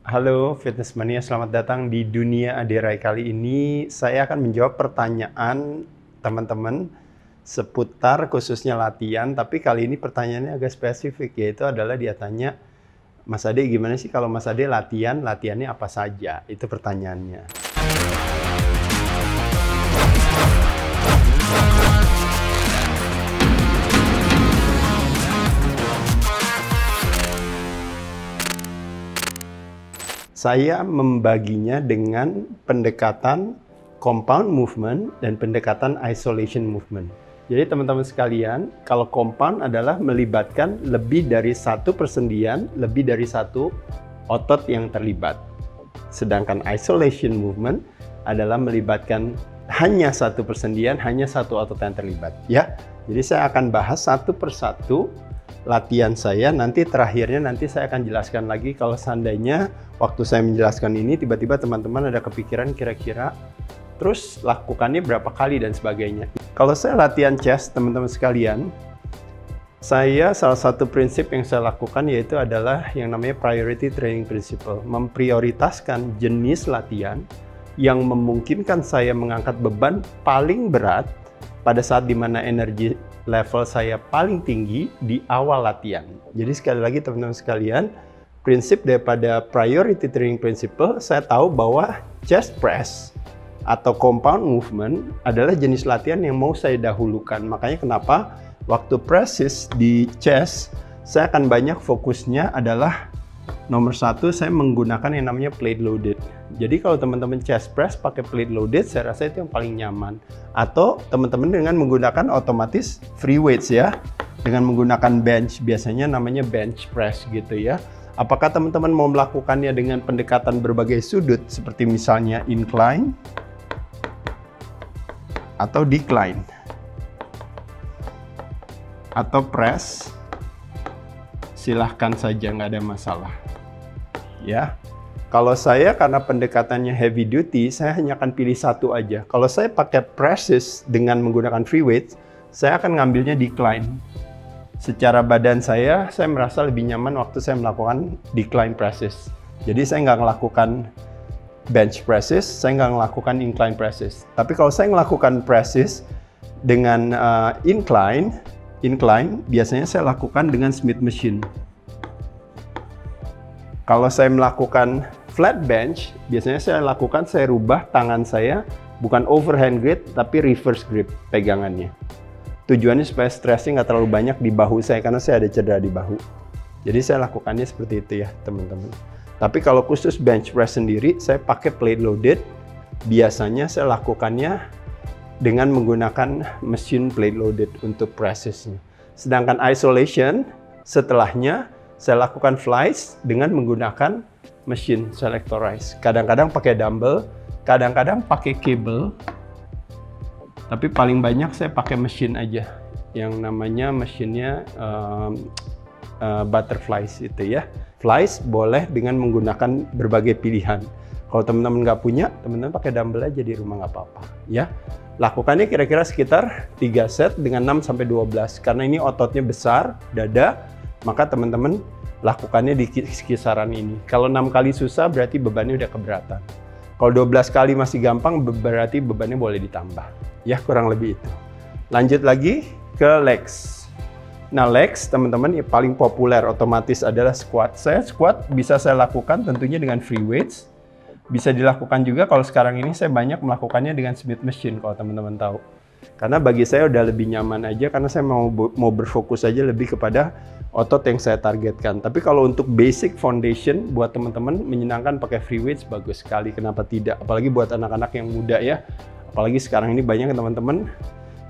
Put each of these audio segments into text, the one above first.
Halo Fitness Mania, selamat datang di Dunia Aderai. Kali ini saya akan menjawab pertanyaan teman-teman seputar khususnya latihan. Tapi kali ini pertanyaannya agak spesifik, yaitu adalah dia tanya, Mas Ade gimana sih kalau Mas Ade latihannya apa saja? Itu pertanyaannya. Saya membaginya dengan pendekatan compound movement dan pendekatan isolation movement. Jadi teman-teman sekalian, kalau compound adalah melibatkan lebih dari satu persendian, lebih dari satu otot yang terlibat. Sedangkan isolation movement adalah melibatkan hanya satu persendian, hanya satu otot yang terlibat. Ya, jadi saya akan bahas satu persatu latihan saya, nanti terakhirnya saya akan jelaskan lagi kalau seandainya waktu saya menjelaskan ini tiba-tiba teman-teman ada kepikiran kira-kira terus lakukannya berapa kali dan sebagainya. Kalau saya latihan chest, teman-teman sekalian, salah satu prinsip yang saya lakukan yaitu adalah yang namanya priority training principle, memprioritaskan jenis latihan yang memungkinkan saya mengangkat beban paling berat pada saat dimana energi level saya paling tinggi di awal latihan. Jadi sekali lagi teman-teman sekalian, prinsip daripada priority training principle, saya tahu bahwa chest press atau compound movement adalah jenis latihan yang mau saya dahulukan. Makanya kenapa waktu presses di chest, saya akan banyak fokusnya adalah nomor satu, saya menggunakan yang namanya plate loaded. Jadi kalau teman-teman chest press pakai plate loaded, saya rasa itu yang paling nyaman. Atau teman-teman dengan menggunakan otomatis free weights ya, dengan menggunakan bench, biasanya namanya bench press gitu ya. Apakah teman-teman mau melakukannya dengan pendekatan berbagai sudut, seperti misalnya incline atau decline, atau press, silahkan saja, nggak ada masalah. Ya, kalau saya karena pendekatannya heavy duty, saya hanya akan pilih satu aja. Kalau saya pakai presses dengan menggunakan free weight, saya akan ngambilnya decline. Secara badan saya merasa lebih nyaman waktu saya melakukan decline presses. Jadi saya nggak melakukan bench presses, saya nggak melakukan incline presses. Tapi kalau saya melakukan presses dengan incline, biasanya saya lakukan dengan Smith machine. Kalau saya melakukan flat bench, biasanya saya rubah tangan saya, bukan overhand grip, tapi reverse grip pegangannya. Tujuannya supaya stresnya nggak terlalu banyak di bahu saya, karena saya ada cedera di bahu. Jadi saya lakukannya seperti itu ya teman-teman. Tapi kalau khusus bench press sendiri, saya pakai plate loaded. Biasanya saya lakukannya dengan menggunakan mesin plate loaded untuk pressesnya. Sedangkan isolation, setelahnya saya lakukan flies dengan menggunakan mesin selectorize. Kadang-kadang pakai dumbbell, kadang-kadang pakai cable. Tapi paling banyak saya pakai mesin aja, yang namanya mesinnya butterflies itu ya. Flies boleh dengan menggunakan berbagai pilihan. Kalau teman-teman nggak punya, teman-teman pakai dumbbell aja di rumah nggak apa-apa ya. Lakukannya kira-kira sekitar 3 set dengan 6-12. Karena ini ototnya besar, dada, maka teman-teman lakukannya di kisaran ini. Kalau 6 kali susah berarti bebannya udah keberatan. Kalau 12 kali masih gampang berarti bebannya boleh ditambah. Ya, kurang lebih itu. Lanjut lagi ke legs. Nah, legs teman-teman yang paling populer otomatis adalah squat. Squat bisa saya lakukan tentunya dengan free weights. Bisa dilakukan juga kalau sekarang ini saya banyak melakukannya dengan Smith machine kalau teman-teman tahu. Karena bagi saya udah lebih nyaman aja, karena saya mau berfokus aja lebih kepada otot yang saya targetkan. Tapi kalau untuk basic foundation buat teman-teman menyenangkan pakai free weights, bagus sekali. Kenapa tidak? Apalagi buat anak-anak yang muda ya. Apalagi sekarang ini banyak teman-teman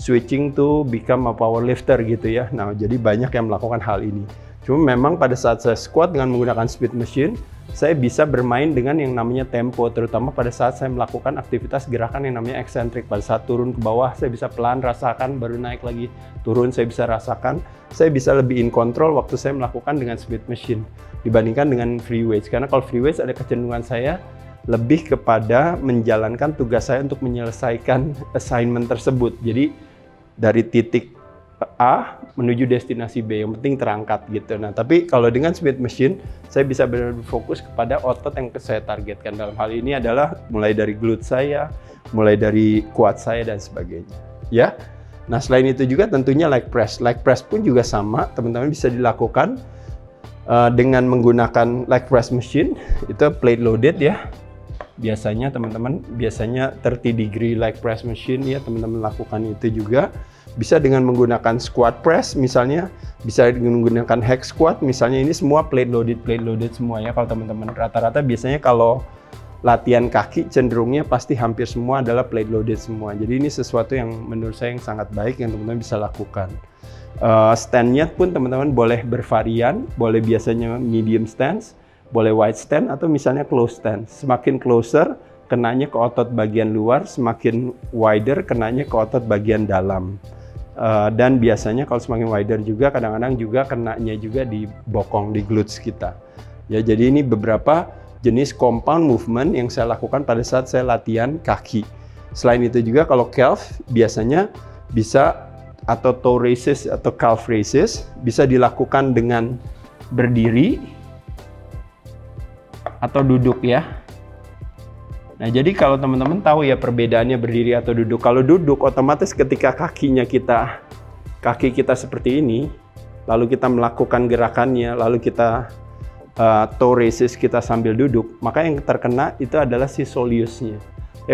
switching to become a powerlifter gitu ya. Nah, jadi banyak yang melakukan hal ini. Cuma memang pada saat saya squat dengan menggunakan Smith machine, saya bisa bermain dengan yang namanya tempo, terutama pada saat saya melakukan aktivitas gerakan yang namanya eccentric. Pada saat turun ke bawah, saya bisa pelan rasakan, baru naik lagi. Turun, saya bisa rasakan. Saya bisa lebih in control waktu saya melakukan dengan Smith machine dibandingkan dengan free weights. Karena kalau free weights ada kecenderungan saya lebih kepada menjalankan tugas saya untuk menyelesaikan assignment tersebut. Jadi dari titik A menuju destinasi B, yang penting terangkat gitu. Nah, tapi kalau dengan Smith Machine, saya bisa benar-benar fokus kepada otot yang saya targetkan. Dalam hal ini adalah mulai dari glute saya, mulai dari quad saya dan sebagainya. Ya. Nah, selain itu juga tentunya leg press. Leg press pun juga sama, teman-teman bisa dilakukan dengan menggunakan leg press machine. Itu plate loaded ya. Biasanya teman-teman, 30 degree leg press machine ya, teman-teman lakukan itu juga. Bisa dengan menggunakan squat press misalnya, bisa dengan menggunakan hack squat misalnya, ini semua plate loaded semua ya. Kalau teman-teman rata-rata biasanya kalau latihan kaki cenderungnya pasti hampir semua adalah plate loaded semua. Jadi ini sesuatu yang menurut saya yang sangat baik yang teman-teman bisa lakukan. Stand-nya pun teman-teman boleh bervarian, boleh biasanya medium stance, boleh wide stand, atau misalnya close stand. Semakin closer kenanya ke otot bagian luar, semakin wider kenanya ke otot bagian dalam. Dan biasanya kalau semakin wider juga kadang-kadang juga kenanya juga di bokong, di glutes kita. Ya, jadi ini beberapa jenis compound movement yang saya lakukan pada saat saya latihan kaki. Selain itu juga kalau calf biasanya bisa, atau toe raises atau calf raises bisa dilakukan dengan berdiri atau duduk ya. Nah, jadi kalau teman-teman tahu ya perbedaannya berdiri atau duduk. Kalau duduk otomatis ketika kaki kita seperti ini, lalu kita melakukan gerakannya, lalu kita toe raises kita sambil duduk, maka yang terkena itu adalah si soleusnya.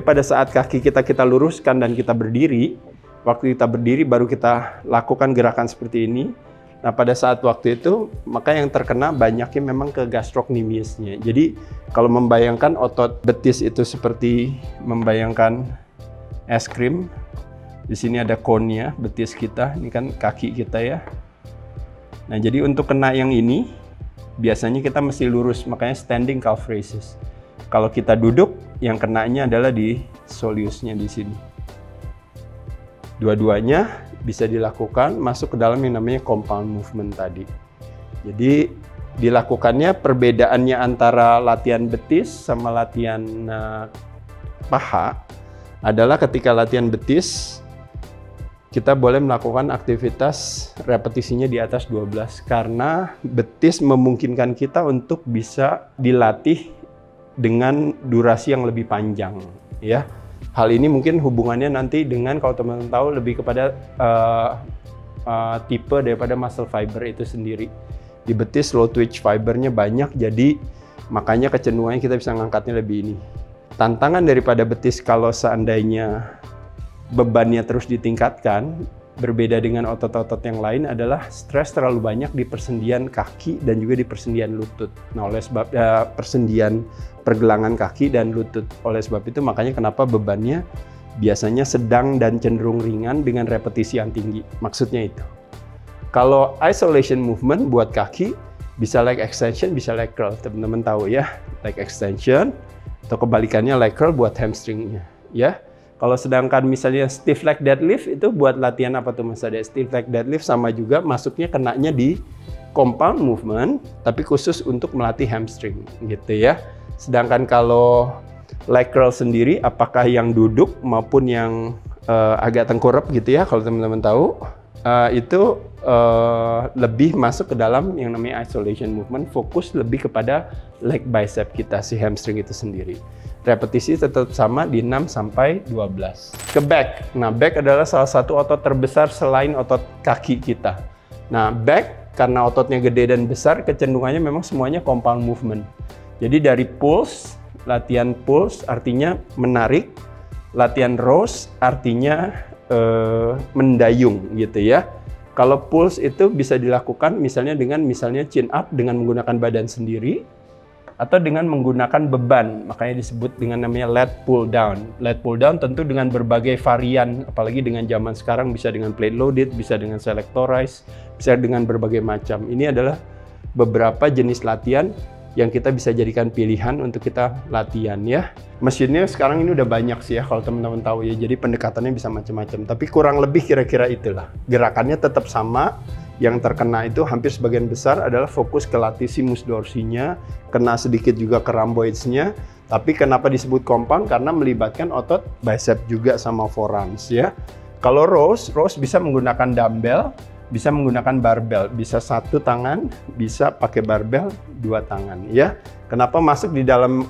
Pada saat kaki kita luruskan dan kita berdiri, waktu kita berdiri baru kita lakukan gerakan seperti ini. Nah, pada saat waktu itu, maka yang terkena banyaknya memang ke gastrocnemiusnya. Jadi, kalau membayangkan otot betis itu seperti membayangkan es krim, di sini ada cone-nya, betis kita, ini kan kaki kita ya. Nah, jadi untuk kena yang ini, biasanya kita mesti lurus, makanya standing calf raises. Kalau kita duduk, yang kenanya adalah di soleusnya di sini. Dua-duanya bisa dilakukan masuk ke dalam yang namanya compound movement tadi. Jadi dilakukannya, perbedaannya antara latihan betis sama latihan paha adalah ketika latihan betis kita boleh melakukan aktivitas repetisinya di atas 12 karena betis memungkinkan kita untuk bisa dilatih dengan durasi yang lebih panjang ya. Hal ini mungkin hubungannya nanti dengan, kalau teman-teman tahu, lebih kepada tipe daripada muscle fiber itu sendiri. Di betis low twitch fibernya banyak, jadi makanya kecenderungannya kita bisa ngangkatnya lebih ini. Tantangan daripada betis kalau seandainya bebannya terus ditingkatkan, berbeda dengan otot-otot yang lain adalah stres terlalu banyak di persendian kaki dan juga di persendian lutut. Nah, oleh sebab persendian pergelangan kaki dan lutut. Oleh sebab itu makanya kenapa bebannya biasanya sedang dan cenderung ringan dengan repetisi yang tinggi. Maksudnya itu. Kalau isolation movement buat kaki bisa leg extension, bisa leg curl. Teman-teman tahu ya, leg extension atau kebalikannya leg curl buat hamstringnya ya. Kalau sedangkan misalnya stiff leg deadlift itu buat latihan apa tuh Mas Ade? Stiff leg deadlift sama juga masuknya kenanya di compound movement, tapi khusus untuk melatih hamstring gitu ya. Sedangkan kalau leg curl sendiri, apakah yang duduk maupun yang agak tengkurap gitu ya, kalau teman-teman tahu, itu lebih masuk ke dalam yang namanya isolation movement, fokus lebih kepada leg bicep kita, si hamstring itu sendiri. Repetisi tetap sama di 6 sampai 12. Ke back. Nah, back adalah salah satu otot terbesar selain otot kaki kita. Nah, back karena ototnya gede dan besar, kecenderungannya memang semuanya compound movement. Jadi dari pulse, latihan pulse artinya menarik, latihan rows artinya mendayung gitu ya. Kalau pulse itu bisa dilakukan misalnya dengan chin up dengan menggunakan badan sendiri, atau dengan menggunakan beban, makanya disebut dengan namanya lat pull down. Lat pull down tentu dengan berbagai varian, apalagi dengan zaman sekarang bisa dengan plate loaded, bisa dengan selectorized, bisa dengan berbagai macam. Ini adalah beberapa jenis latihan yang kita bisa jadikan pilihan untuk kita latihan ya. Mesinnya sekarang ini udah banyak sih ya kalau teman-teman tahu ya, jadi pendekatannya bisa macam-macam, tapi kurang lebih kira-kira itulah. Gerakannya tetap sama. Yang terkena itu hampir sebagian besar adalah fokus ke latissimus dorsinya, kena sedikit juga ke rhomboidsnya. Tapi kenapa disebut compound? Karena melibatkan otot bicep juga sama forearms ya. Kalau rows bisa menggunakan dumbbell bisa menggunakan barbel, bisa satu tangan, bisa pakai barbel dua tangan ya. Kenapa masuk di dalam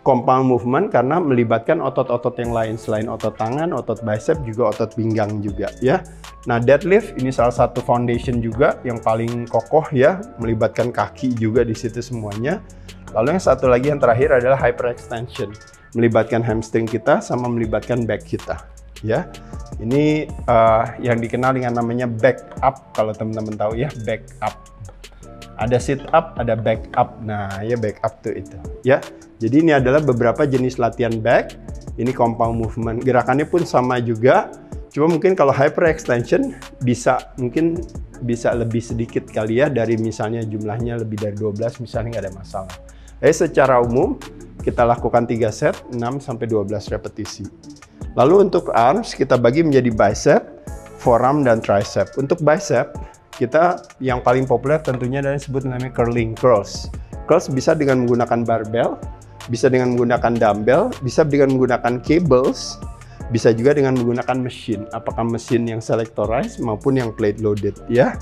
compound movement? Karena melibatkan otot-otot yang lain selain otot tangan, otot bicep, juga otot pinggang juga ya. Nah, deadlift ini salah satu foundation juga yang paling kokoh ya, melibatkan kaki juga di situ semuanya. Lalu yang satu lagi yang terakhir adalah hyperextension, melibatkan hamstring kita sama melibatkan back kita ya. Ini yang dikenal dengan namanya back up, kalau teman-teman tahu ya, back up. Ada sit up, ada back up. Nah, ya back up tuh itu ya. Jadi ini adalah beberapa jenis latihan back. Ini compound movement. Gerakannya pun sama juga. Cuma mungkin kalau hyperextension mungkin bisa lebih sedikit kali ya, dari misalnya jumlahnya lebih dari 12 misalnya, nggak ada masalah. Secara umum kita lakukan 3 set 6 sampai 12 repetisi. Lalu untuk arms kita bagi menjadi bicep, forearm dan tricep. Untuk bicep kita yang paling populer tentunya adalah disebut namanya curling curls. Curls bisa dengan menggunakan barbell, bisa dengan menggunakan dumbbell, bisa dengan menggunakan cables, bisa juga dengan menggunakan mesin. Apakah mesin yang selectorized maupun yang plate loaded ya.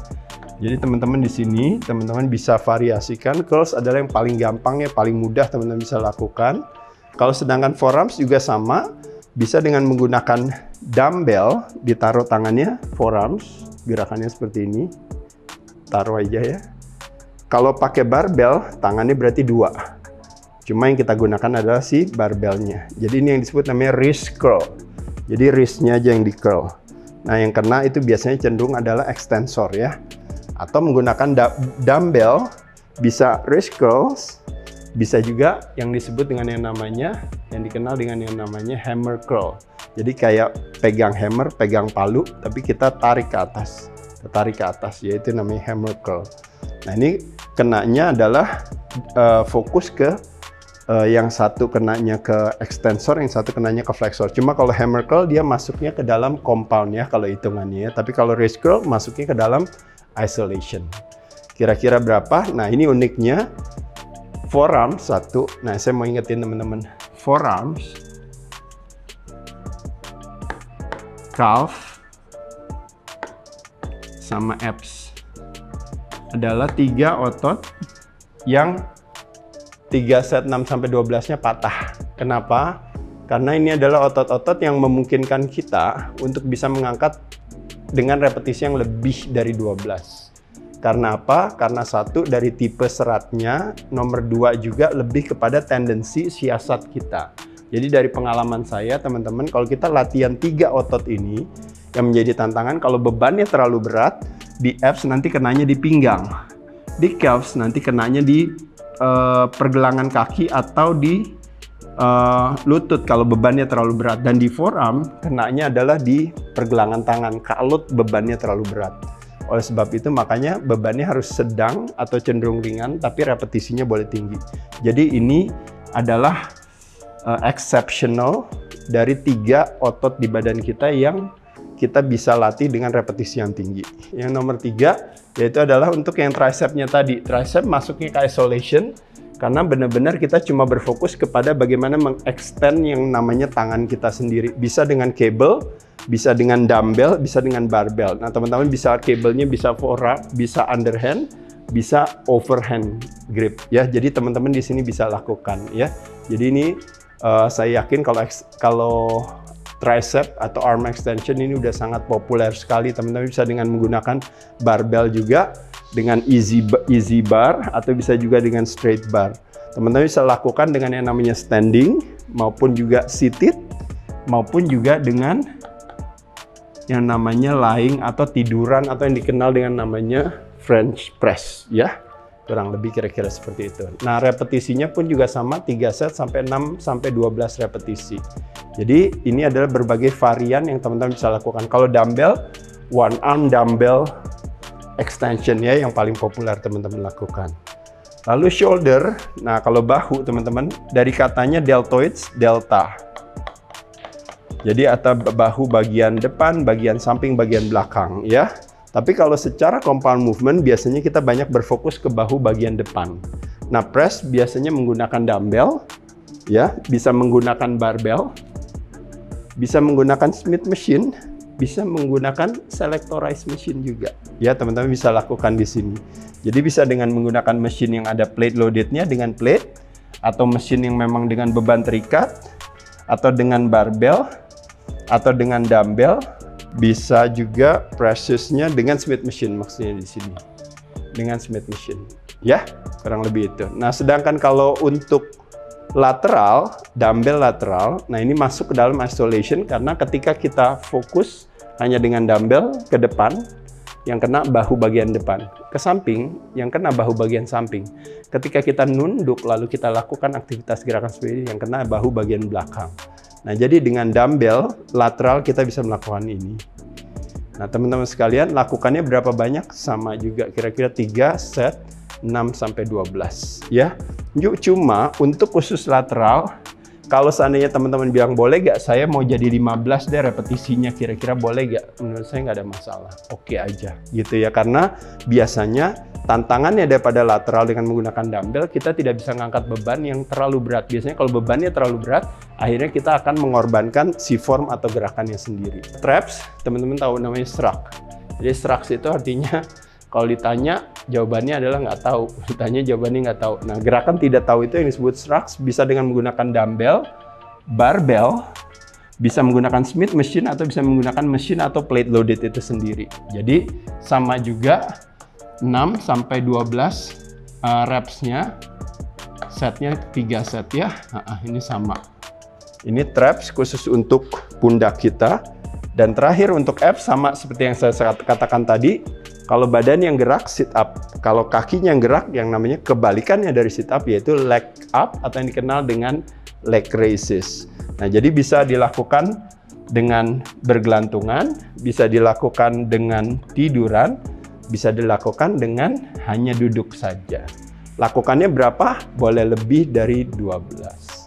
Jadi teman-teman di sini teman-teman bisa variasikan. Curls adalah yang paling gampang ya, paling mudah teman-teman bisa lakukan. Kalau sedangkan forearms juga sama, bisa dengan menggunakan dumbbell, ditaruh tangannya forearms. Gerakannya seperti ini, taruh aja ya. Kalau pakai barbell, tangannya berarti 2. Cuma yang kita gunakan adalah si barbelnya. Jadi ini yang disebut namanya wrist curl. Jadi wristnya aja yang di curl. Nah, yang kena itu biasanya cenderung adalah extensor ya. Atau menggunakan dumbbell, bisa wrist curls, bisa juga yang disebut dengan yang dikenal dengan yang namanya hammer curl. Jadi kayak pegang hammer, pegang palu, tapi kita tarik ke atas, yaitu namanya hammer curl. Nah, ini kenanya adalah fokus ke yang satu kenanya ke extensor, yang satu kenanya ke flexor. Cuma kalau hammer curl dia masuknya ke dalam compound ya kalau hitungannya ya. Tapi kalau wrist curl masuknya ke dalam isolation. Kira-kira berapa? Nah, ini uniknya forearm 1. Nah, saya mau ingetin teman-teman, forearms, calf, sama abs adalah 3 otot yang 3 set 6 sampai 12-nya patah. Kenapa? Karena ini adalah otot-otot yang memungkinkan kita untuk bisa mengangkat dengan repetisi yang lebih dari 12. Karena apa? Karena satu, dari tipe seratnya, nomor 2 juga lebih kepada tendensi siasat kita. Jadi dari pengalaman saya teman-teman, kalau kita latihan 3 otot ini, yang menjadi tantangan kalau bebannya terlalu berat, di abs nanti kenanya di pinggang, di calves nanti kenanya di pergelangan kaki atau di lutut kalau bebannya terlalu berat, dan di forearm kenanya adalah di pergelangan tangan kalau bebannya terlalu berat. Oleh sebab itu makanya bebannya harus sedang atau cenderung ringan, tapi repetisinya boleh tinggi. Jadi ini adalah exceptional dari 3 otot di badan kita yang kita bisa latih dengan repetisi yang tinggi. Yang nomor 3 yaitu adalah untuk yang tricepnya tadi. Tricep masuknya ke isolation karena benar-benar kita cuma berfokus kepada bagaimana mengextend yang namanya tangan kita sendiri. Bisa dengan cable, bisa dengan dumbbell, bisa dengan barbell. Nah, teman-teman bisa kabelnya bisa forearm, bisa underhand, bisa overhand grip ya. Jadi teman-teman di sini bisa lakukan ya. Jadi ini saya yakin kalau tricep atau arm extension ini udah sangat populer sekali. Teman-teman bisa dengan menggunakan barbell juga, dengan easy bar, atau bisa juga dengan straight bar. Teman-teman bisa lakukan dengan yang namanya standing, maupun juga seated, maupun juga dengan yang namanya lying atau tiduran, atau yang dikenal dengan namanya French press ya. Kurang lebih kira-kira seperti itu. Nah, repetisinya pun juga sama, 3 set sampai 6 sampai 12 repetisi. Jadi ini adalah berbagai varian yang teman-teman bisa lakukan. Kalau dumbbell, one arm dumbbell extension ya yang paling populer teman-teman lakukan. Lalu shoulder, nah kalau bahu teman-teman, dari katanya deltoids, delta. Jadi atau bahu bagian depan, bagian samping, bagian belakang ya. Tapi kalau secara compound movement biasanya kita banyak berfokus ke bahu bagian depan. Nah, press biasanya menggunakan dumbbell ya, bisa menggunakan barbell, bisa menggunakan Smith machine, bisa menggunakan selectorized machine juga. Ya, teman-teman bisa lakukan di sini. Jadi bisa dengan menggunakan mesin yang ada plate loaded-nya dengan plate, atau mesin yang memang dengan beban terikat, atau dengan barbell, atau dengan dumbbell. Bisa juga press-nya dengan Smith machine, maksudnya di sini. Dengan Smith machine. Ya, kurang lebih itu. Nah, sedangkan kalau untuk lateral, dumbbell lateral, nah ini masuk ke dalam isolation karena ketika kita fokus hanya dengan dumbbell ke depan, yang kena bahu bagian depan, ke samping, yang kena bahu bagian samping. Ketika kita nunduk lalu kita lakukan aktivitas gerakan seperti ini, yang kena bahu bagian belakang. Nah, jadi dengan dumbbell lateral kita bisa melakukan ini. Nah, teman-teman sekalian, lakukannya berapa banyak? Sama juga, kira-kira 3 set 6-12 ya. Cuma untuk khusus lateral, kalau seandainya teman-teman bilang boleh gak saya mau jadi 15 deh repetisinya, kira-kira boleh gak? Menurut saya nggak ada masalah, oke aja gitu ya. Karena biasanya tantangannya daripada lateral dengan menggunakan dumbbell, kita tidak bisa ngangkat beban yang terlalu berat. Biasanya kalau bebannya terlalu berat, akhirnya kita akan mengorbankan si form atau gerakannya sendiri. Traps, teman-teman tahu namanya shrug. Jadi shrug itu artinya kalau ditanya, jawabannya adalah nggak tahu. Ditanya, jawabannya nggak tahu. Nah, gerakan tidak tahu itu yang disebut shrug, bisa dengan menggunakan dumbbell, barbell, bisa menggunakan Smith machine, atau bisa menggunakan mesin atau plate loaded itu sendiri. Jadi, sama juga 6-12 reps-nya, setnya 3 set ya. Ini sama. Ini traps khusus untuk pundak kita. Dan terakhir untuk abs, sama seperti yang saya katakan tadi, kalau badan yang gerak sit up, kalau kakinya yang gerak yang namanya kebalikannya dari sit up yaitu leg up atau yang dikenal dengan leg raises. Nah, jadi bisa dilakukan dengan bergelantungan, bisa dilakukan dengan tiduran, bisa dilakukan dengan hanya duduk saja. Lakukannya berapa? Boleh lebih dari 12.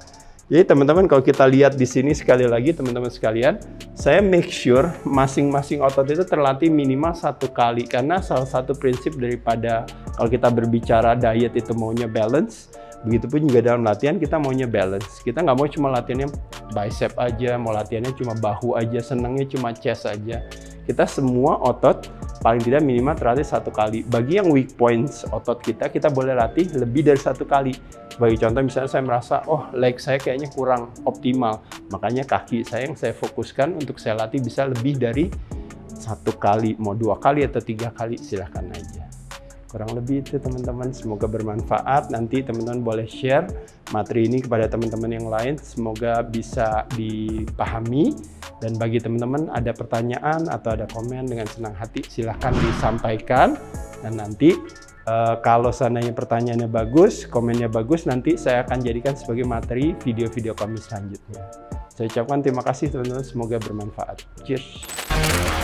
Jadi teman-teman, kalau kita lihat di sini sekali lagi teman-teman sekalian, saya make sure masing-masing otot itu terlatih minimal 1 kali, karena salah satu prinsip daripada kalau kita berbicara diet itu maunya balance, begitupun juga dalam latihan kita maunya balance. Kita nggak mau cuma latihannya bicep aja, mau latihannya cuma bahu aja, senangnya cuma chest aja. Kita semua otot paling tidak minimal terlatih 1 kali. Bagi yang weak points otot kita boleh latih lebih dari 1 kali. Bagi contoh misalnya saya merasa, oh leg saya kayaknya kurang optimal, makanya kaki saya yang saya fokuskan untuk saya latih bisa lebih dari 1 kali, mau 2 kali atau 3 kali silahkan aja. Kurang lebih itu teman-teman, semoga bermanfaat. Nanti teman-teman boleh share materi ini kepada teman-teman yang lain, semoga bisa dipahami. Dan bagi teman-teman ada pertanyaan atau ada komen, dengan senang hati silahkan disampaikan. Dan nanti kalau seandainya pertanyaannya bagus, komennya bagus, nanti saya akan jadikan sebagai materi video-video kami selanjutnya. Saya ucapkan terima kasih teman-teman, semoga bermanfaat. Cheers!